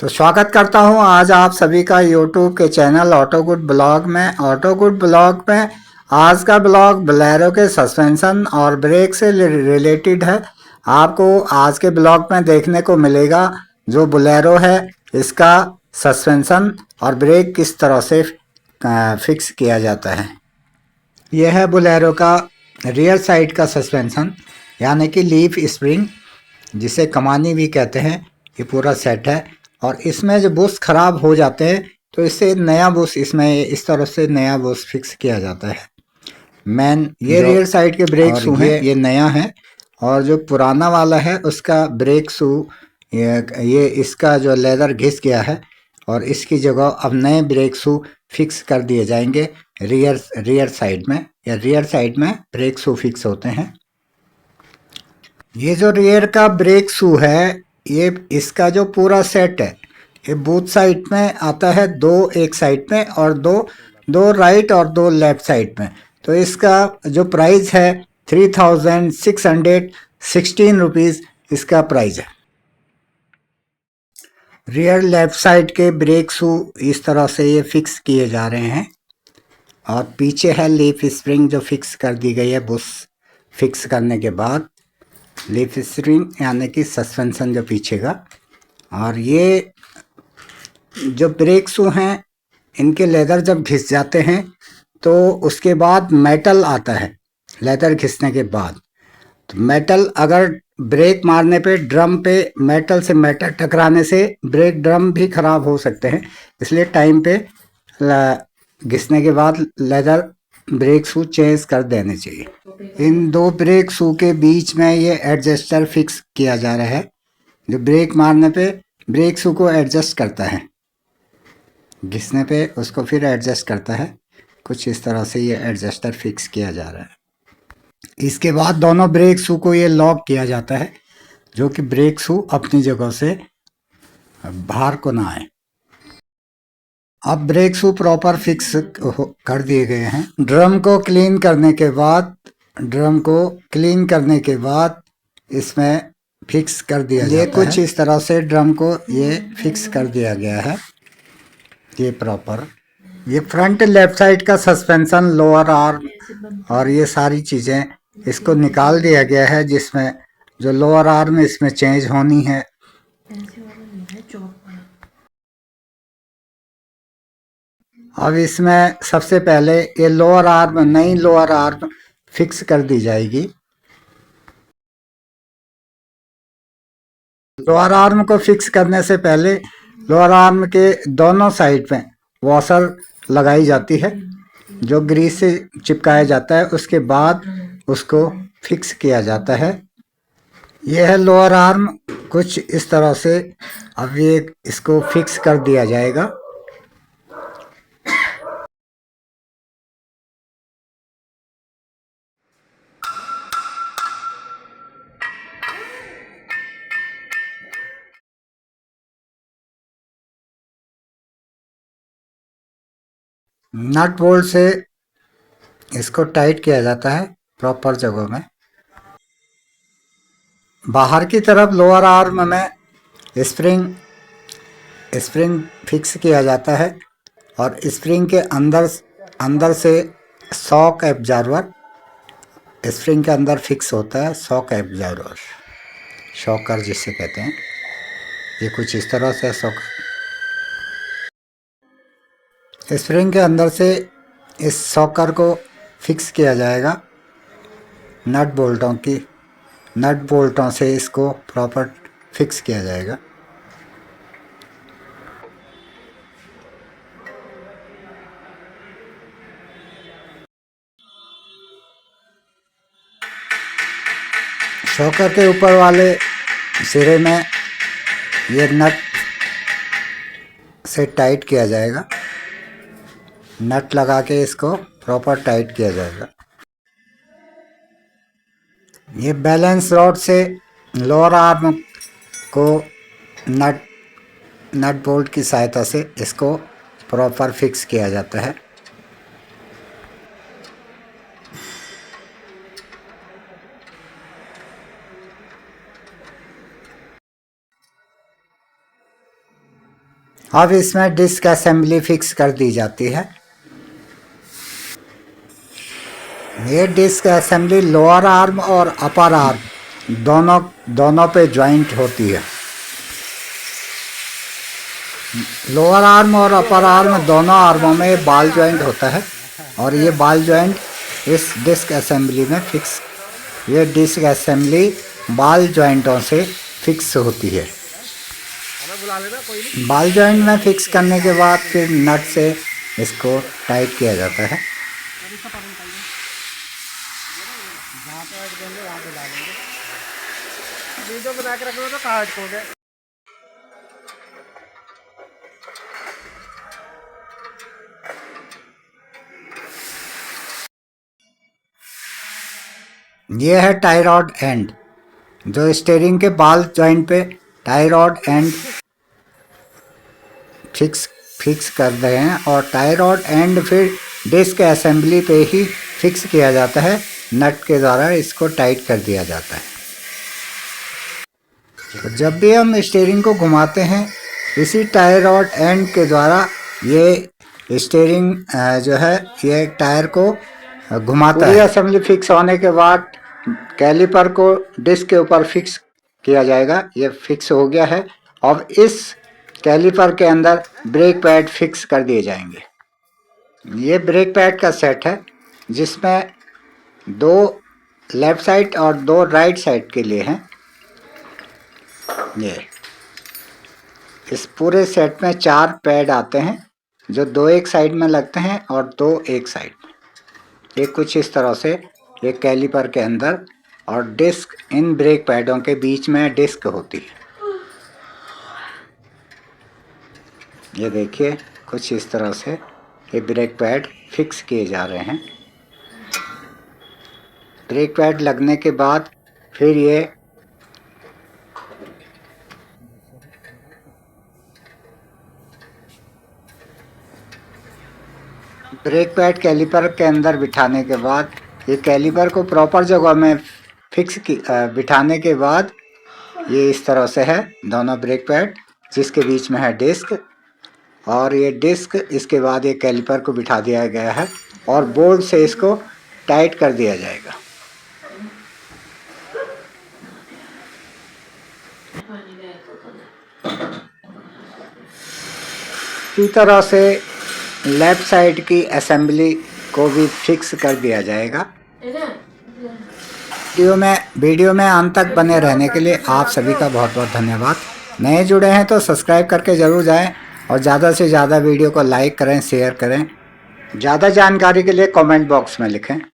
तो स्वागत करता हूं आज आप सभी का यूट्यूब के चैनल ऑटो गुड ब्लॉग में। ऑटो गुड ब्लॉग में आज का ब्लॉग बोलेरो के सस्पेंशन और ब्रेक से रिलेटेड है। आपको आज के ब्लॉग में देखने को मिलेगा जो बोलेरो है इसका सस्पेंशन और ब्रेक किस तरह से फिक्स किया जाता है। यह है बोलेरो का रियर साइड का सस्पेंशन यानी कि लीफ स्प्रिंग, जिसे कमानी भी कहते हैं। ये पूरा सेट है और इसमें जो बुश खराब हो जाते हैं तो इससे नया बुश इसमें इस तरह से नया बुश फिक्स किया जाता है। मैन ये रियर साइड के ब्रेक शू हैं, ये नया है और जो पुराना वाला है उसका ब्रेक शू ये इसका जो लेदर घिस गया है और इसकी जगह अब नए ब्रेक शू फिक्स कर दिए जाएंगे रियर साइड में, या रियर साइड में ब्रेक शू फिक्स होते हैं। ये जो रियर का ब्रेक शू है ये इसका जो पूरा सेट है ये बोथ साइड में आता है, दो एक साइड में और दो राइट और दो लेफ्ट साइड में। तो इसका जो प्राइस है 3616 रुपीज़ इसका प्राइस है। रियर लेफ्ट साइड के ब्रेक शू इस तरह से ये फिक्स किए जा रहे हैं और पीछे है लीफ स्प्रिंग जो फिक्स कर दी गई है बुश फिक्स करने के बाद। लीफ स्प्रिंग यानी कि सस्पेंशन जो पीछे का, और ये जो ब्रेक शू हैं इनके लेदर जब घिस जाते हैं तो उसके बाद मेटल आता है। लेदर घिसने के बाद तो मेटल अगर ब्रेक मारने पे ड्रम पे मेटल से मेटल टकराने से ब्रेक ड्रम भी खराब हो सकते हैं, इसलिए टाइम पे घिसने के बाद लेदर ब्रेक शू चेंज कर देने चाहिए। इन दो ब्रेक शू के बीच में ये एडजस्टर फिक्स किया जा रहा है जो ब्रेक मारने पे ब्रेक शू को एडजस्ट करता है, घिसने पे उसको फिर एडजस्ट करता है। कुछ इस तरह से ये एडजस्टर फिक्स किया जा रहा है। इसके बाद दोनों ब्रेक शू को ये लॉक किया जाता है जो कि ब्रेक शू अपनी जगह से बाहर को ना आए। अब ब्रेक शू प्रॉपर फिक्स कर दिए गए हैं। ड्रम को क्लीन करने के बाद इसमें फिक्स कर दिया जाता है। ये कुछ इस तरह से ड्रम को ये फिक्स कर दिया गया है। ये प्रॉपर ये फ्रंट लेफ्ट साइड का सस्पेंशन, लोअर आर्म और ये सारी चीज़ें इसको निकाल दिया गया है, जिसमें जो लोअर आर्म इसमें चेंज होनी है। अब इसमें सबसे पहले ये नई लोअर आर्म फिक्स कर दी जाएगी। लोअर आर्म को फिक्स करने से पहले लोअर आर्म के दोनों साइड में वॉशर लगाई जाती है जो ग्रीस से चिपकाया जाता है, उसके बाद उसको फिक्स किया जाता है। यह है लोअर आर्म कुछ इस तरह से। अब ये इसको फिक्स कर दिया जाएगा। नट बोल्ट से इसको टाइट किया जाता है प्रॉपर जगह में। बाहर की तरफ लोअर आर्म में स्प्रिंग स्प्रिंग फिक्स किया जाता है और स्प्रिंग के अंदर से शॉक एब्जॉर्बर स्प्रिंग के अंदर फिक्स होता है। शॉक एब्जॉर्बर, शॉकर जिसे कहते हैं, ये कुछ इस तरह से शॉक स्प्रिंग के अंदर से इस शॉकर को फिक्स किया जाएगा। नट बोल्टों से इसको प्रॉपर फिक्स किया जाएगा। शॉकर के ऊपर वाले सिरे में ये नट से टाइट किया जाएगा। नट लगा के इसको प्रॉपर टाइट किया जाएगा। ये बैलेंस रॉड से लोअर आर्म को नट बोल्ट की सहायता से इसको प्रॉपर फिक्स किया जाता है। अब इसमें डिस्क असेंबली फिक्स कर दी जाती है। ये डिस्क असेंबली लोअर आर्म और अपर आर्म दोनों पे ज्वाइंट होती है। लोअर आर्म और अपर आर्म दोनों आर्मों में बॉल ज्वाइंट होता है और ये बॉल ज्वाइंट इस डिस्क असेंबली में फिक्स, ये डिस्क असेंबली बॉल ज्वाइंटों से फिक्स होती है। बॉल ज्वाइंट में फिक्स करने के बाद फिर नट से इसको टाइट किया जाता है। वीडियो बना के रख लो तो कहाँ अटकोगे। ये है टाई रॉड एंड, जो स्टीयरिंग के बॉल जॉइंट पे टाई रॉड एंड फिक्स कर रहे हैं और टाई रॉड एंड फिर डिस्क असेंबली पे ही फिक्स किया जाता है। नट के द्वारा इसको टाइट कर दिया जाता है। तो जब भी हम स्टीयरिंग को घुमाते हैं इसी टाई रॉड एंड के द्वारा ये स्टीयरिंग जो है ये टायर को घुमाता है। असेंबली फिक्स होने के बाद कैलिपर को डिस्क के ऊपर फिक्स किया जाएगा। ये फिक्स हो गया है। अब इस कैलिपर के अंदर ब्रेक पैड फिक्स कर दिए जाएंगे। ये ब्रेक पैड का सेट है जिसमें 2 लेफ्ट साइड और 2 राइट साइड के लिए हैं। ये इस पूरे सेट में 4 पैड आते हैं जो 2 एक साइड में लगते हैं और 2 एक साइड में। ये कुछ इस तरह से ये कैलिपर के अंदर और डिस्क, इन ब्रेक पैडों के बीच में डिस्क होती है। ये देखिए कुछ इस तरह से ये ब्रेक पैड फिक्स किए जा रहे हैं। ब्रेक पैड लगने के बाद फिर ये ब्रेक पैड कैलिपर के अंदर बिठाने के बाद ये कैलिपर को प्रॉपर जगह में बिठाने के बाद ये इस तरह से है दोनों ब्रेक पैड, जिसके बीच में है डिस्क और ये डिस्क। इसके बाद ये कैलिपर को बिठा दिया गया है और बोल्ट से इसको टाइट कर दिया जाएगा। इसी तरह से लेफ्ट साइड की असेंबली को भी फिक्स कर दिया जाएगा। वीडियो में अंत तक बने रहने के लिए आप सभी का बहुत बहुत धन्यवाद। नए जुड़े हैं तो सब्सक्राइब करके ज़रूर जाएं और ज़्यादा से ज़्यादा वीडियो को लाइक करें, शेयर करें। ज़्यादा जानकारी के लिए कमेंट बॉक्स में लिखें।